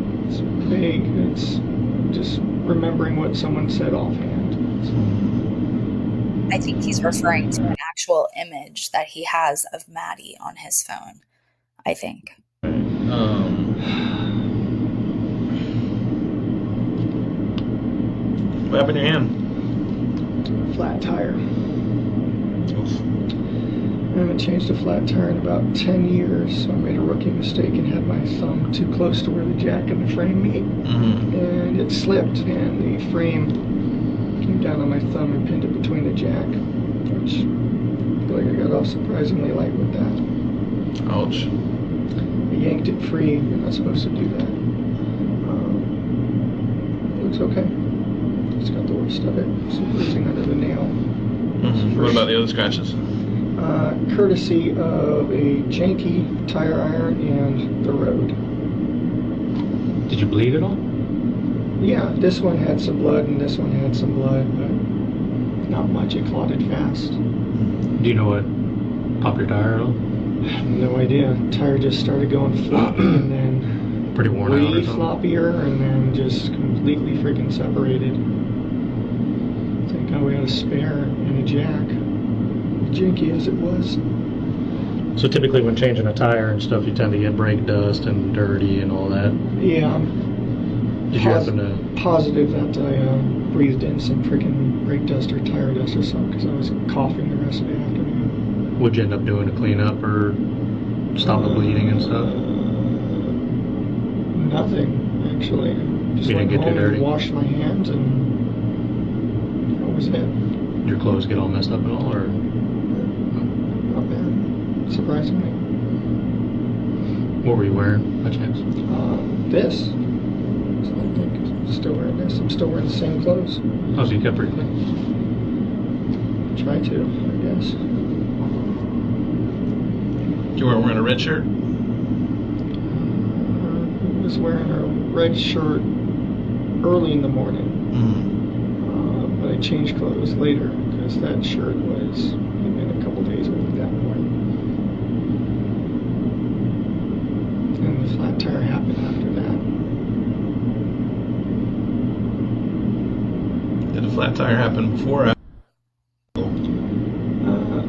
vague. It's just remembering what someone said offhand. I think he's referring to an actual image that he has of Maddie on his phone, I think. What happened to your hand? Flat tire. Oof. I haven't changed a flat tire in about 10 years, so I made a rookie mistake and had my thumb too close to where the jack and the frame meet. And it slipped, and the frame came down on my thumb and pinned it between the jack, which I feel like I got off surprisingly light with that. Ouch. I yanked it free. You're not supposed to do that. It looks okay. It's got the worst of it. Some bruising under the nail. What about the other scratches? Courtesy of a janky tire iron and the road. Did you bleed at all? Yeah, this one had some blood and this one had some blood, but not much. It clotted fast. Do you know what popped your tire at all? I have no idea. Tire just started going floppy and then Pretty worn out or way something? floppier and then just completely freaking separated. Thank God we had a spare and a jack. Janky as it was. So typically when changing a tire and stuff, you tend to get brake dust and dirty and all that. Yeah. Did you happen to... Positive that I breathed in some freaking brake dust or tire dust or something because I was coughing the rest of the afternoon. What'd you end up doing to clean up or stop the bleeding and stuff? Nothing, actually. Just You went didn't get too home dirty? and washed my hands and that was it. Your clothes get all messed up and all, or... Not bad, surprisingly. What were you wearing, by chance? This. So I think still wearing this. I'm still wearing the same clothes. Oh, so you kept pretty clean. Try to, I guess. You weren't wearing a red shirt? I was wearing a red shirt early in the morning. But I changed clothes later because that shirt was in a couple days old that morning. And the flat tire happened after that. Did the flat tire happen before or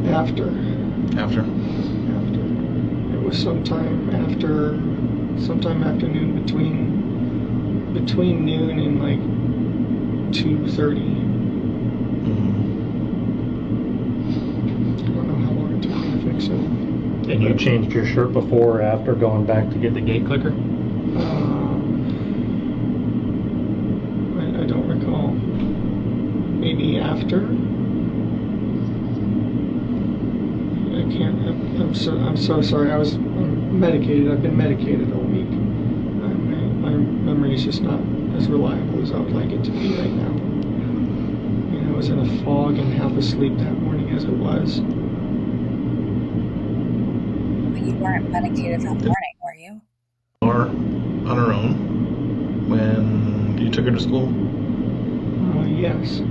After. after? It was sometime afternoon between noon and like 2:30. I don't know how long it took me to fix it. And you changed your shirt before or after going back to get the gate clicker? I don't recall. Maybe after. I can't. I'm so sorry. I'm medicated. I've been medicated all week. My memory is just not as reliable as I would like it to be right now. I was in a fog and half asleep that morning as it was. But you weren't medicated that morning, were you? Or on her own when you took her to school? Yes.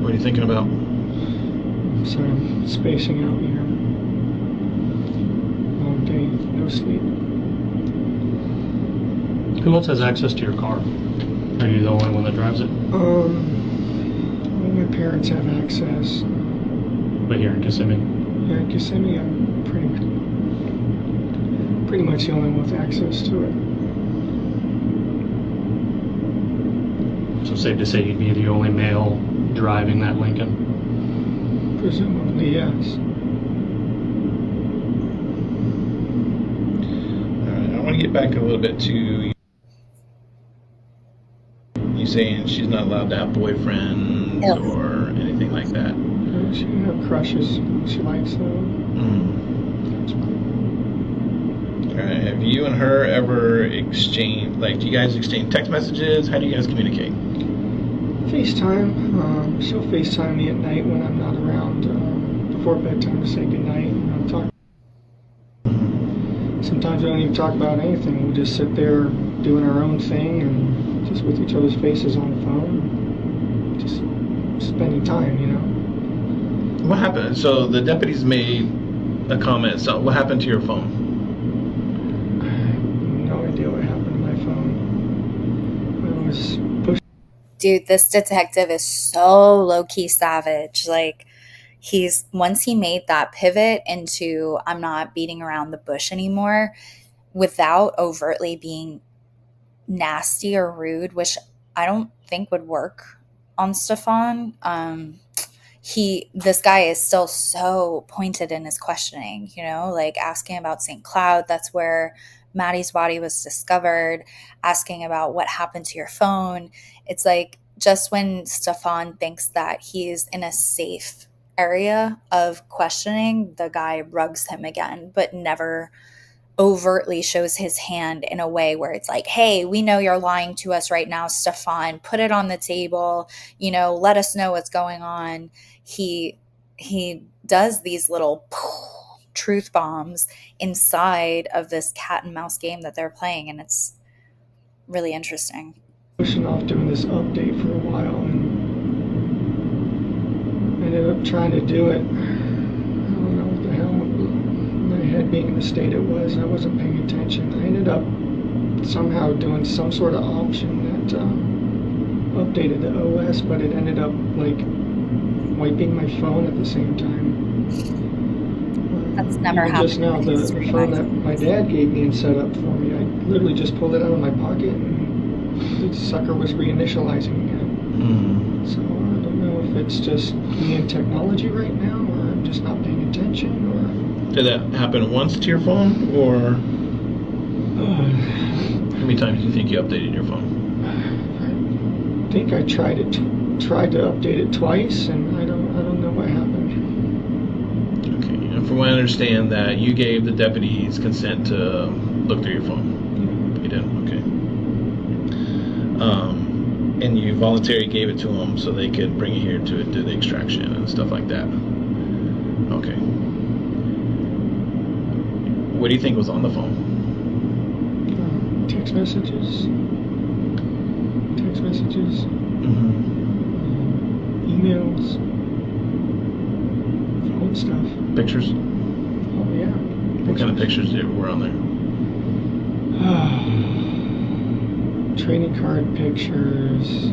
What are you thinking about? Sorry, I'm spacing out here. Long day, no sleep. Who else has access to your car? Are you the only one that drives it? Well, my parents have access. But here in Kissimmee? Yeah, in Kissimmee, I'm pretty much the only one with access to it. safe to say you'd be the only male driving that Lincoln? Presumably, yes. All right, I want to get back a little bit to you saying she's not allowed to have boyfriends Ew. or anything like that. She have crushes she likes, though. That's fine. All right, have you and her ever exchanged, like, do you guys exchange text messages? How do you guys communicate? FaceTime. She'll FaceTime me at night when I'm not around before bedtime to say goodnight. And I'll talk. Sometimes we don't even talk about anything. We'll just sit there doing our own thing and just with each other's faces on the phone. Just spending time, you know. What happened? So the deputies made a comment. So what happened to your phone? I have no idea what happened to my phone. I was pushed. Dude, this detective is so low-key savage. Like, once he made that pivot into I'm not beating around the bush anymore without overtly being nasty or rude, which I don't think would work on Stefan. This guy is still so pointed in his questioning, like asking about St. Cloud. That's where Maddie's body was discovered, asking about what happened to your phone. It's like just when Stefan thinks that he's in a safe area of questioning, the guy rugs him again, but never overtly shows his hand in a way where it's like, hey, we know you're lying to us right now, Stefan. Put it on the table, let us know what's going on. He does these little truth bombs inside of this cat and mouse game that they're playing, and it's really interesting. Pushing off doing this update for a while and ended up trying to do it. I don't know what the hell, my head being in the state it was, I wasn't paying attention. I ended up somehow doing some sort of option that updated the OS, but it ended up like wiping my phone at the same time. That's never Even happened. just now, the phone that my dad gave me and set up for me, I literally just pulled it out of my pocket and the sucker was reinitializing again. So I don't know if it's just me and technology right now, or I'm just not paying attention, or... Did that happen once to your phone, or how many times do you think you updated your phone? I think I tried to update it twice, and I don't know what happened. Okay, and from what I understand, that you gave the deputies consent to look through your phone. You did, okay. And you voluntarily gave it to them so they could bring it here to do the extraction and stuff like that. Okay. What do you think was on the phone? Text messages. Emails. Phone stuff. Pictures? Oh, yeah. What kind of pictures were on there? Trading card pictures,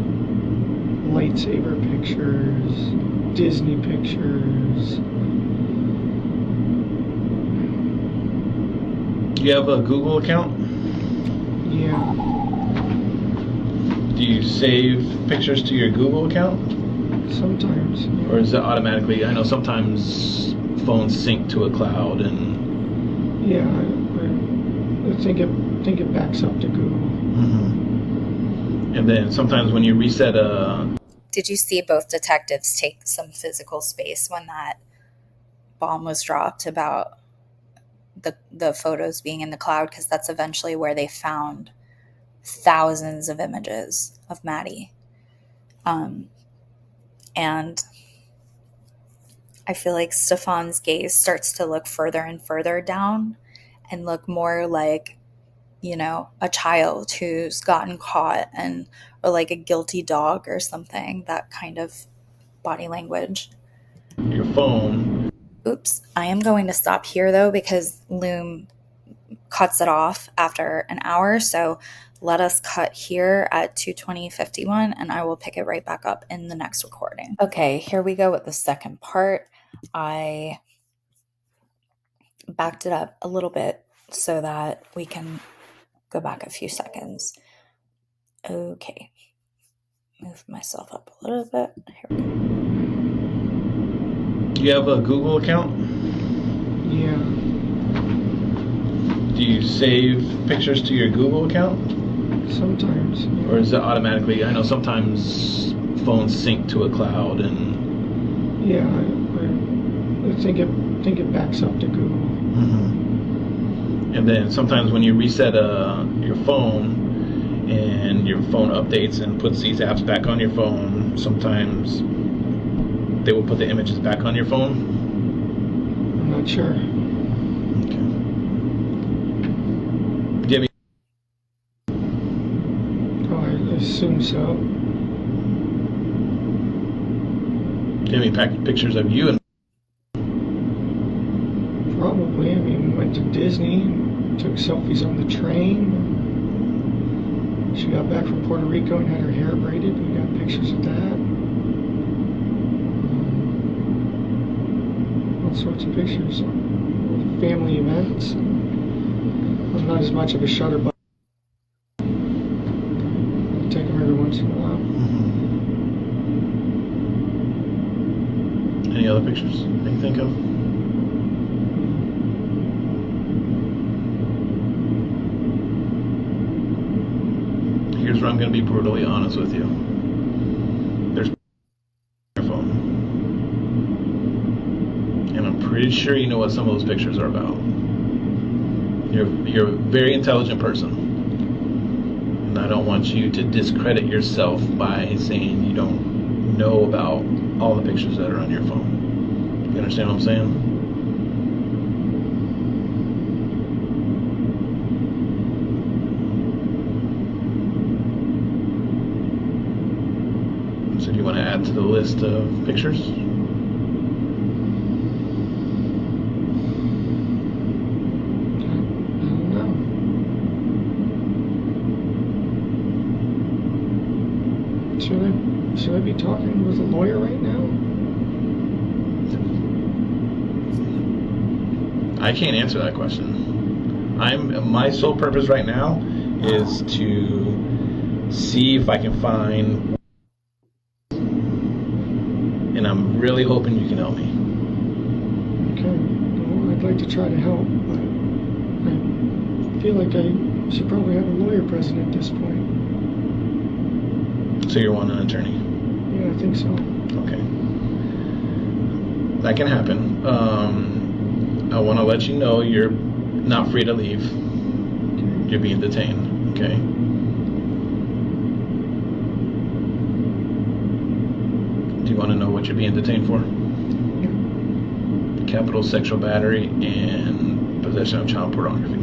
lightsaber pictures, Disney pictures. Do you have a Google account? Yeah. Do you save pictures to your Google account? Sometimes. Or is it automatically? I know sometimes phones sync to a cloud and... Yeah, I think it backs up to Google. And then sometimes when you reset Did you see both detectives take some physical space when that bomb was dropped about the photos being in the cloud? Because that's eventually where they found thousands of images of Maddie. And I feel like Stefan's gaze starts to look further and further down and look more like, a child who's gotten caught, or like a guilty dog or something, that kind of body language. your phone. Oops. I am going to stop here though, because Loom cuts it off after an hour. So let us cut here at 2:20:51, and I will pick it right back up in the next recording. Okay, here we go with the second part. I backed it up a little bit so that we can go back a few seconds. Okay. move myself up a little bit. Here we go. Do you have a Google account? Yeah. Do you save pictures to your Google account? Sometimes. Yeah. Or is it automatically? I know sometimes phones sync to a cloud and. Yeah, I think it backs up to Google. Mm-hmm. And then sometimes when you reset your phone and your phone updates and puts these apps back on your phone, sometimes they will put the images back on your phone. I'm not sure. Okay. Do you have Oh, I assume so. any pictures of you and Probably. I mean, we went to Disney, took selfies on the train. She got back from Puerto Rico and had her hair braided. We got pictures of that. All sorts of pictures. Family events. I'm not as much of a shutterbug. I'll take them every once in a while. any other pictures that you think of? Here's where I'm going to be brutally honest with you. There's your phone. And I'm pretty sure you know what some of those pictures are about. You're a very intelligent person. And I don't want you to discredit yourself by saying you don't know about all the pictures that are on your phone. You understand what I'm saying? So do you want to add to the list of pictures? Should I be talking with a lawyer right now? I can't answer that question. My sole purpose right now is to see if I can find, and I'm really hoping you can help me. Okay. Well, I'd like to try to help, but I feel like I should probably have a lawyer present at this point. So you want an attorney? Yeah, I think so. Okay. That can happen. I want to let you know you're not free to leave. You're being detained, okay? Do you want to know what you're being detained for? Yeah. Capital sexual battery and possession of child pornography.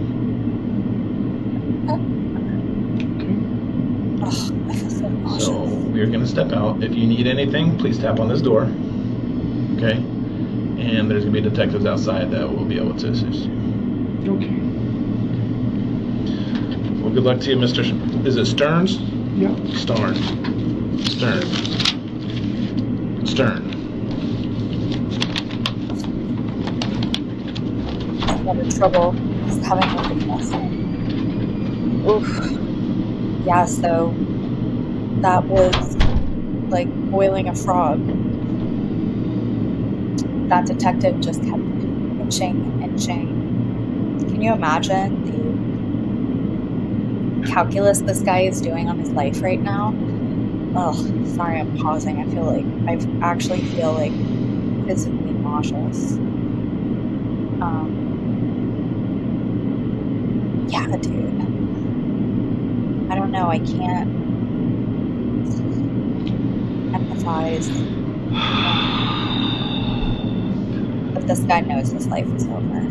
Okay. Ugh, I feel so nauseous. So we're going to step out. If you need anything, please tap on this door, okay? And there's going to be detectives outside that will be able to assist you. Okay. Well, good luck to you, Mr. Is it Sterns? Yeah. Stern. I'm having trouble just having a weakness. Oof. Yeah, so that was like boiling a frog. That detective just kept inching. Can you imagine the calculus this guy is doing on his life right now? Oh, sorry, I'm pausing. I actually feel like physically nauseous. Yeah, dude. I don't know. I can't empathize. But this guy knows his life is over.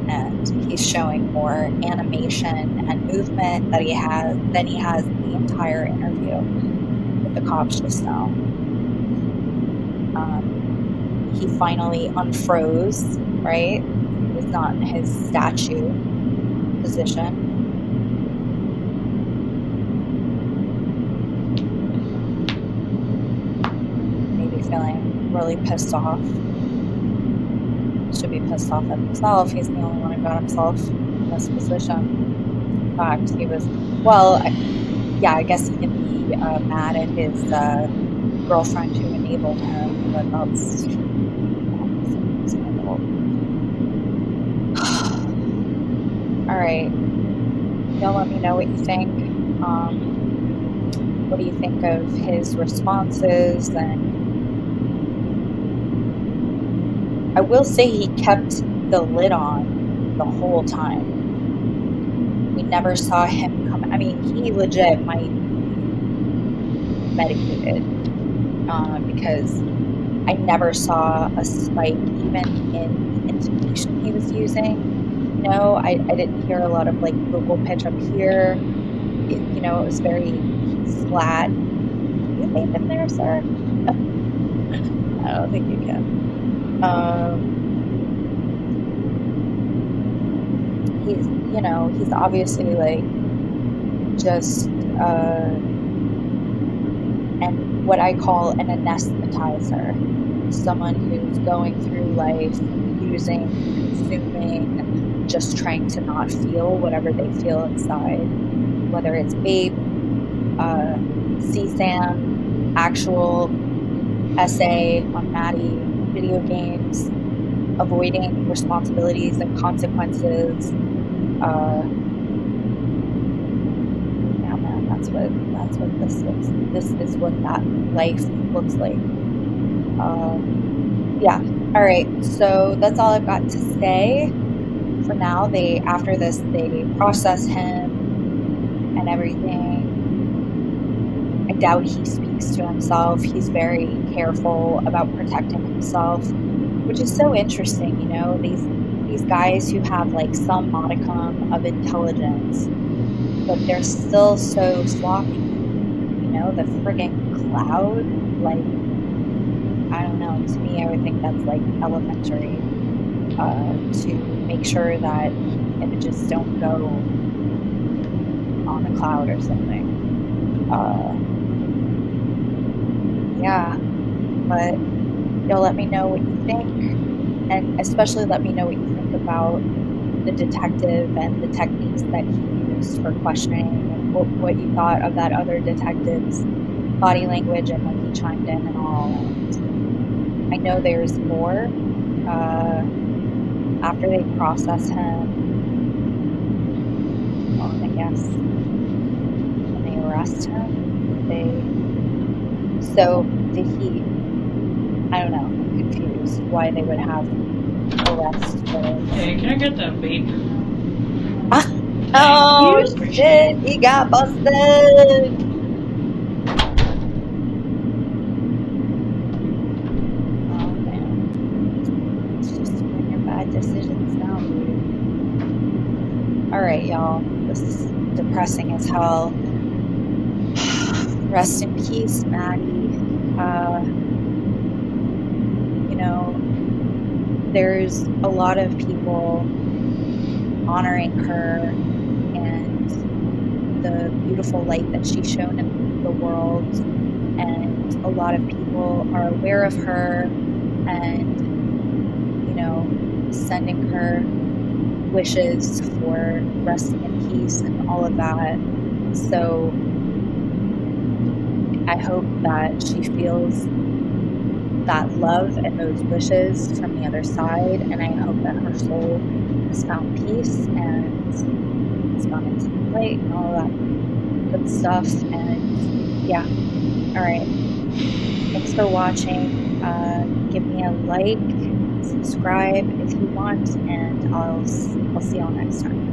And he's showing more animation and movement than he has the entire interview with the cops just now. He finally unfroze, right? He was not in his statue position. Maybe feeling really pissed off. Should be pissed off at himself. He's the only one who got himself in this position. In fact, he was, well, I guess he can be mad at his girlfriend who enabled him, but that's understandable. All right, y'all let me know what you think. What do you think of his responses? And I will say he kept the lid on the whole time. We never saw him come. I mean, he legit might be medicated because I never saw a spike even in the intonation he was using. I didn't hear a lot of like vocal pitch up here. It was very flat. Can you vape in there, sir? I don't think you can. He's obviously like just and what I call an anesthetizer, someone who's going through life using, consuming, just trying to not feel whatever they feel inside, whether it's vape, CSAM, actual essay on Maddie, video games, avoiding responsibilities and consequences. Yeah, man, that's what this looks. This is what that life looks like. Yeah. All right. So that's all I've got to say for now. After this, they process him and everything. I doubt he speaks to himself. He's very careful about protecting himself, which is so interesting. These guys who have like some modicum of intelligence, but they're still so sloppy. The friggin' cloud, like, I don't know, to me, I would think that's like elementary, to make sure that images don't go on the cloud or something. Yeah, but you'll let me know what you think, and especially let me know what you think about the detective and the techniques that he used for questioning, and what you thought of that other detective's body language and when he chimed in and all. And I know there's more. After they process him, well, I guess when they arrest him, did he? I don't know. I'm confused why they would have arrest for. Hey, can I get that vape? Oh shit! He got busted. Oh man, it's just when your bad decisions now, dude. All right, y'all. This is depressing as hell. Rest in peace, Maddie. There's a lot of people honoring her and the beautiful light that she's shown in the world, and a lot of people are aware of her and sending her wishes for resting in peace and all of that. So I hope that she feels that love and those wishes from the other side, and I hope that her soul has found peace and has gone into the light and all that good stuff. And yeah, all right, thanks for watching. Give me a like, subscribe if you want, and I'll see y'all next time.